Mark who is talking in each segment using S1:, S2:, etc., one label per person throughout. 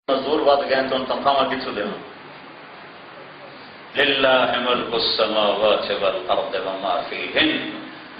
S1: مزدور بات گئے تو تنخواہ کتوں دے للہ ملک السماوات والارض وما فیہن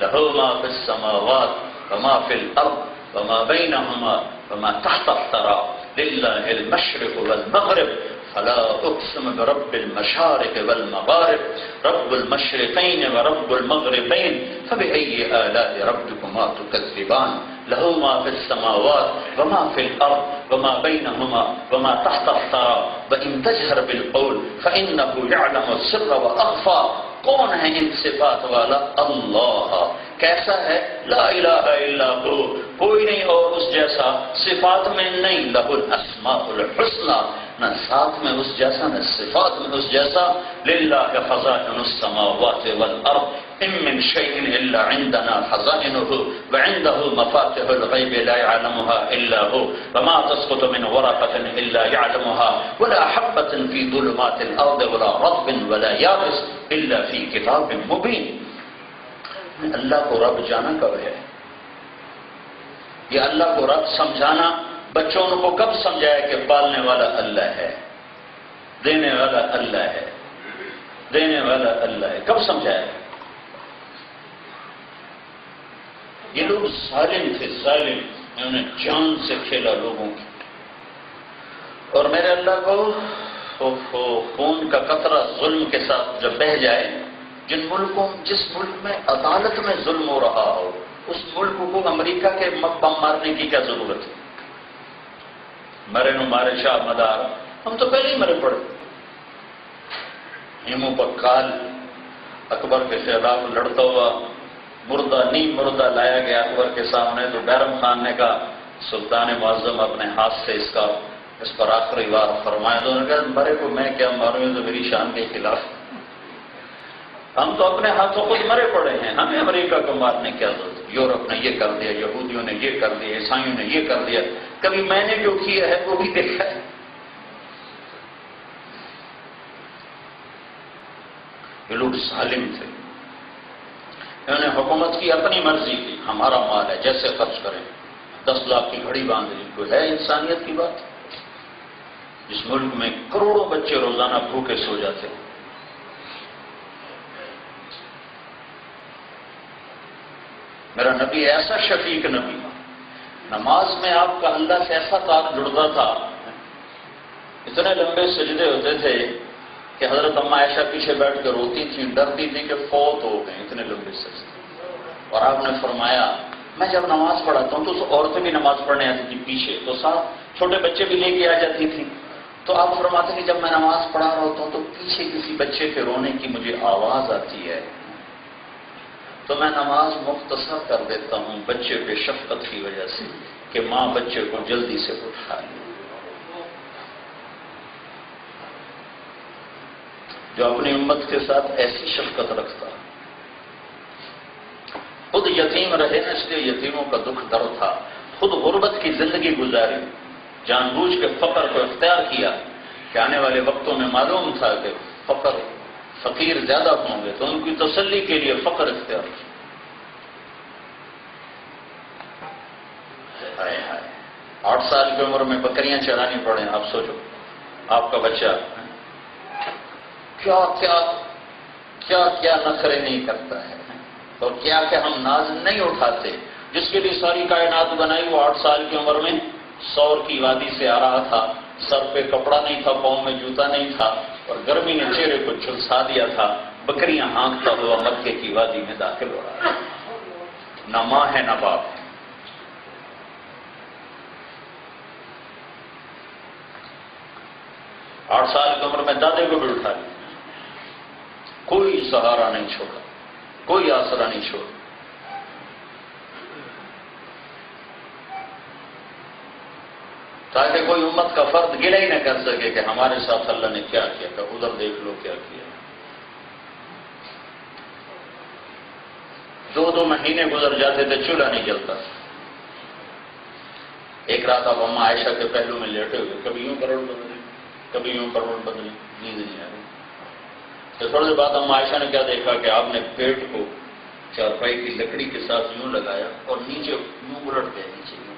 S1: لہ ما فی السماوات وما فی الارض وما بینہما وما تحت الثری للہ المشرق والمغرب فلا اقسم برب المشارق والمغارب رب المشرقین ورب المغربین فبأي آلاء ربكما تكذبان له ما في السماوات وما في الأرض وما بينهما وما تحت الثرى وإن تجهر بالقول فإنه يعلم السر وأخفى کون ہے ان صفات والا؟ اللہ. کیسا ہے؟ لا الہ الا ہو، کوئی نہیں اور اس جیسا، صفات میں نہیں، لہ الاسماء الحسنى، نہ ذات میں اس جیسا نہ صفات میں اس جیسا. للہ خزائن السماوات والارض ان من شيء الا عندنا خزائنه وعنده مفاتح الغيب لا يعلمها الا هو وما تسقط من ورقة الا يعلمها ولا حبة في ظلمات الارض ولا رطب ولا يابس الا في كتاب مبين. اللہ کو رب جانا کب ہے؟ یہ اللہ کو رب سمجھانا بچوں کو کب سمجھایا کہ پالنے والا اللہ ہے، دینے والا اللہ ہے، دینے والا اللہ ہے، کب سمجھایا؟ یہ لوگ ظالم تھے، ظالم، انہوں نے جان سے کھیلا لوگوں کی. اور میرے اللہ کو خون کا قطرہ ظلم کے ساتھ جب بہہ جائے، جس ملک میں عدالت میں ظلم ہو رہا ہو، اس ملک کو امریکہ کے بم مارنے کی کیا ضرورت ہے؟ مرے نو مارے شاہ مدار، ہم تو پہلے ہی مرے پڑے. ہیمو بکال اکبر کے خلاف لڑتا ہوا مردہ نیم مردہ لایا گیا اکبر کے سامنے، تو بیرم خان نے کہا سلطان معظم اپنے ہاتھ سے اس پر آخری بار فرمایا. تو انہوں نے کہا مرے کو میں کیا ماروں، تو میری شان کے خلاف، ہم تو اپنے ہاتھوں خود مرے پڑے ہیں، ہمیں امریکہ کو مارنے کی ضرورت؟ یورپ نے یہ کر دیا، یہودیوں نے یہ کر دیا، عیسائیوں نے یہ کر دیا، کبھی میں نے جو کیا ہے وہ بھی دیکھا ہے. یہ لوگ ظالم تھے، انہوں نے حکومت کی اپنی مرضی کی، ہمارا مال ہے جیسے خرچ کریں، 10 لاکھ کی گھڑی باندھ لی. کوئی ہے انسانیت کی بات؟ جس ملک میں کروڑوں بچے روزانہ بھوکے سو جاتے ہیں. میرا نبی ایسا شفیق نبی، نماز میں آپ کا اللہ سے ایسا تعلق جڑتا تھا، اتنے لمبے سجدے ہوتے تھے کہ حضرت اما عائشہ پیچھے بیٹھ کر روتی تھیں، ڈرتی تھیں کہ فوت ہو گئے، اتنے لمبے سجدے. اور آپ نے فرمایا میں جب نماز پڑھاتا ہوں تو عورتیں بھی نماز پڑھنے آتی تھی پیچھے، تو ساتھ چھوٹے بچے بھی لے کے آ جاتی تھیں. تو آپ فرماتے ہیں کہ جب میں نماز پڑھا رہا ہوتا ہوں تو پیچھے کسی بچے کے رونے کی مجھے آواز آتی ہے، تو میں نماز مختصر کر دیتا ہوں بچے پہ شفقت کی وجہ سے کہ ماں بچے کو جلدی سے اٹھا لے. جو اپنی امت کے ساتھ ایسی شفقت رکھتا، خود یتیم رہے نا، اس لیے یتیموں کا دکھ درد تھا، خود غربت کی زندگی گزاری، جان بوجھ کے فقر کو اختیار کیا کہ آنے والے وقتوں میں معلوم تھا کہ فقیر زیادہ ہوں گے، تو ان کی تسلی کے لیے فقر اختیار کیا. 8 سال کی عمر میں بکریاں چرانی پڑیں. آپ سوچو آپ کا بچہ کیا نخرے نہیں کرتا ہے، اور کیا ہم ناز نہیں اٹھاتے. جس کے لیے ساری کائنات بنائی وہ 8 سال کی عمر میں سور کی وادی سے آ رہا تھا، سر پہ کپڑا نہیں تھا، پاؤں میں جوتا نہیں تھا، اور گرمی نے چہرے کو جھلسا دیا تھا. بکریاں ہانکتا ہوا مکے کی وادی میں داخل ہو رہا ہے. نہ ماں ہے نہ باپ ہے. 8 سال کی عمر میں دادے کو بھی اٹھا لیا، کوئی سہارا نہیں چھوڑا، کوئی آسرا نہیں چھوڑا. تاکہ کوئی امت کا فرد گلہ ہی نہ کر سکے کہ ہمارے ساتھ اللہ نے کیا کیا، کہ ادھر دیکھ لو کیا کیا. 2 مہینے گزر جاتے تھے، چولہا نہیں جلتا. ایک رات آپ اما عائشہ کے پہلو میں لیٹے ہوئے، کبھی یوں کروڑ بدلے، کبھی یوں کروڑ بدلے، نیند نہیں آ رہی. تو تھوڑی دیر بعد اما عائشہ نے کیا دیکھا کہ آپ نے پیٹ کو چارپائی کی لکڑی کے ساتھ یوں لگایا اور نیچے یوں الٹ گئے، نیچے یوں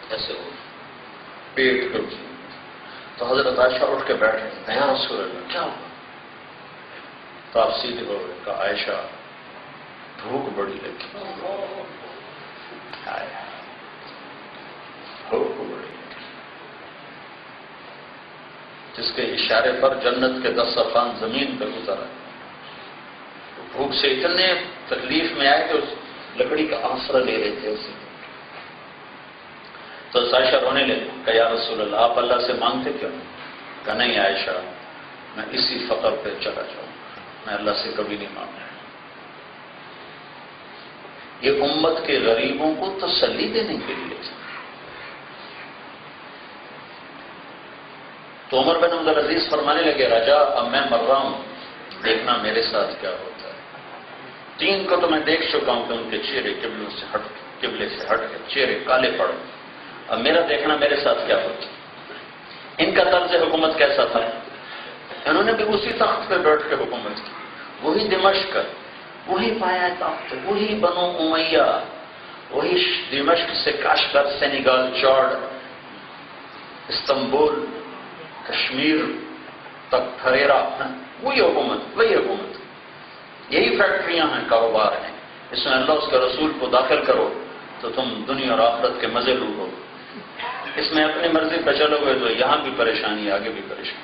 S1: ایسے ہو پیٹ کر. تو حضرت عائشہ اٹھ کے بیٹھ گئے، یا رسول اللہ کیا ہوا؟ تو آپ سیدھے ہو گئے، کہا عائشہ بھوک بڑی لگی، بھوک بڑی لگی، جس کے اشارے پر جنت کے 10 افغان زمین پہ گزرا، بھوک سے اتنے تکلیف میں آئے کہ اس لکڑی کا آسرا لے رہے تھے اسے. تو عائشہ رونے لگی، کہ یا رسول اللہ آپ اللہ سے مانگتے کیوں؟ کہ نہیں عائشہ میں اسی فقر پہ چلا جاؤں گا، میں اللہ سے کبھی نہیں مانگا. یہ امت کے غریبوں کو تسلی دینے کے لیے. تو عمر بن عبدالعزیز فرمانے لگے راجا اب میں مر رہا ہوں، دیکھنا میرے ساتھ کیا ہوتا ہے. 3 کو تو میں دیکھ چکا ہوں کہ ان کے چہرے قبلے سے ہٹ کے چہرے کالے پڑے، اب میرا دیکھنا میرے ساتھ کیا ہوتا. ان کا طرز حکومت کیسا تھا؟ انہوں نے بھی اسی تخت پہ بیٹھ کے حکومت کی، وہی دمشق، وہی پایا تخت، وہی بنو امیہ، وہی دمشق سے Kashgar, Senegal, Chad, Istanbul, Kashmir تک پھریرا، وہی حکومت. یہی فیکٹریاں ہیں، کاروبار ہیں. اس میں اللہ اس کے رسول کو داخل کرو تو تم دنیا اور آخرت کے مزے لوٹو. اس میں اپنی مرضی پہ چلو گے تو یہاں بھی پریشانی، آگے بھی پریشانی.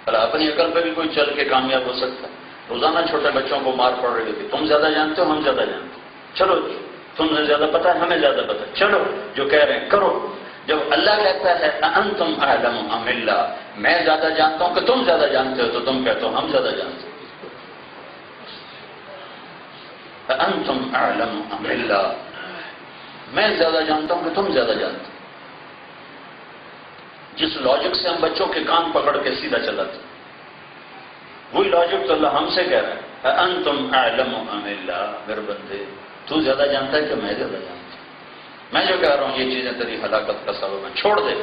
S1: بھلا اپنی عقل پہ بھی کوئی چل کے کامیاب ہو سکتا ہے؟ روزانہ چھوٹے بچوں کو مار پڑ رہی ہوتی، تم زیادہ جانتے ہو، ہم زیادہ جانتے ہیں، چلو تمہیں زیادہ پتا ہے، ہمیں زیادہ پتا ہے، چلو جو کہہ رہے ہیں کرو. جب اللہ کہتا ہے انتم اعلم ام اللہ، میں زیادہ جانتا ہوں کہ تم زیادہ جانتے ہو، تو تم کہتے ہو ہم زیادہ جانتے ہیں. انتم اعلم ام اللہ، میں زیادہ جانتا ہوں کہ تم زیادہ جانتے ہو. جس لاجک سے ہم بچوں کے کان پکڑ کے سیدھا چلاتے ہیں، وہی لاجک تو اللہ ہم سے کہہ رہا ہے انتم اعلم ام اللہ. میرے بندے تو زیادہ جانتا ہے کہ میں زیادہ جانتا ہوں؟ میں جو کہہ رہا ہوں یہ چیزیں تیری ہلاکت کا سبب ہیں، چھوڑ دے.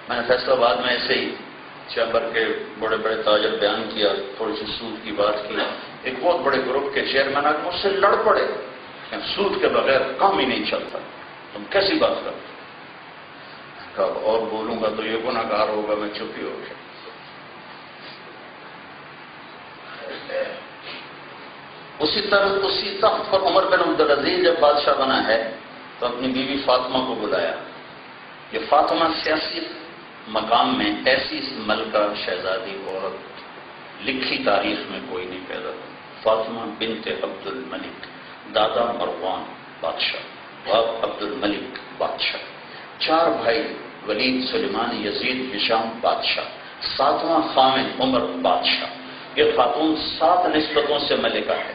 S1: میں نے فیصل آباد میں ایسے ہی چیمبر کے بڑے بڑے تاجر بیان کیا، تھوڑی سی سود کی بات کی. ایک بہت بڑے گروپ کے چیئرمین آ کے مجھ سے لڑ پڑے کہ سود کے بغیر کام ہی نہیں چلتا، تم کیسی بات کرتے؟ کہا اور بولوں گا تو یہ گناہ گار ہوگا، میں چپ ہی ہو گیا. اسی تخت پر عمر بن عبدالعزیز جب بادشاہ بنا ہے تو اپنی بیوی فاطمہ کو بلایا. یہ فاطمہ سیاسی مقام میں ایسی ملکہ شہزادی عورت لکھی تاریخ میں کوئی نہیں پیدا ہوئی. فاطمہ بنت عبد الملک، دادا مروان بادشاہ، باپ عبد الملک بادشاہ، 4 بھائی ولید، سلیمان، یزید، ہشام بادشاہ، 7واں خامد عمر بادشاہ. یہ خاتون 7 نسبتوں سے ملکہ ہے.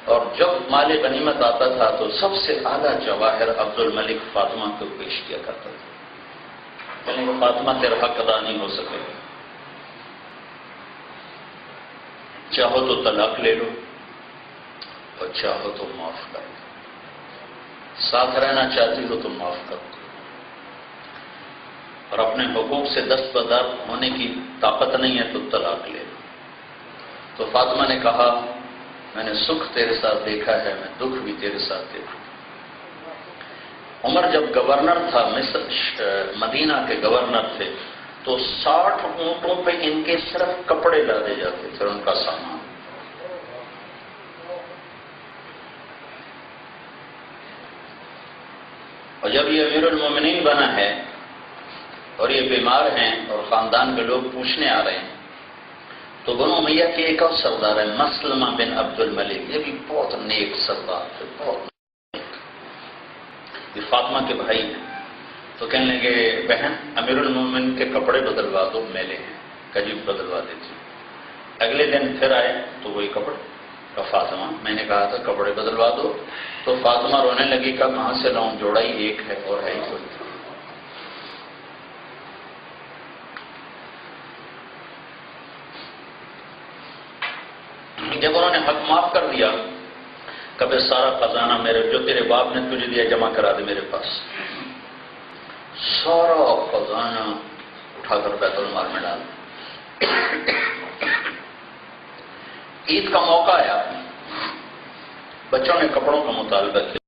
S1: اور جب مال غنیمت آتا تھا تو سب سے اعلیٰ جواہر عبد الملک فاطمہ کو پیش کیا کرتا تھا، یعنی فاطمہ تیرا حق ادا نہیں ہو سکے، چاہو تو طلاق لے لو اور چاہو تو معاف کر دو، ساتھ رہنا چاہتی ہو تو معاف کر دو، اور اپنے حقوق سے دستبردار ہونے کی طاقت نہیں ہے تو طلاق لے لو. تو فاطمہ نے کہا میں نے سکھ تیرے ساتھ دیکھا ہے، میں دکھ بھی تیرے ساتھ دیکھوں. عمر جب گورنر تھا، مصر مدینہ کے گورنر تھے، تو 60 اونٹوں پہ ان کے صرف کپڑے لادے جاتے تھے، ان کا سامان. اور جب یہ امیر المومنین بنا ہے اور یہ بیمار ہیں اور خاندان کے لوگ پوچھنے آ رہے ہیں، تو بنو امیہ کے ایک اور سردار ہے مسلمہ بن عبد الملک، یہ بھی بہت نیک سردار تھے، بہت نیک. یہ فاطمہ کے بھائی ہیں. تو کہنے لگے بہن امیر المومن کے کپڑے بدلوا دو، میلے ہیں. کجیب بدلوا دیتی. اگلے دن پھر آئے تو وہی کپڑے. کہ فاطمہ میں نے کہا تھا کپڑے بدلوا دو. تو فاطمہ رونے لگی کہ کہاں سے لاؤں، جوڑا ہی ایک ہے اور ہے ہی کوئی. جب انہوں نے حق معاف کر دیا، کبھی سارا خزانہ میرے جو تیرے باپ نے تجھے دیا جمع کرا دے میرے پاس. سارا خزانہ اٹھا کر بیت المال میں ڈال. عید کا موقع آیا، بچوں نے کپڑوں کا مطالبہ کیا.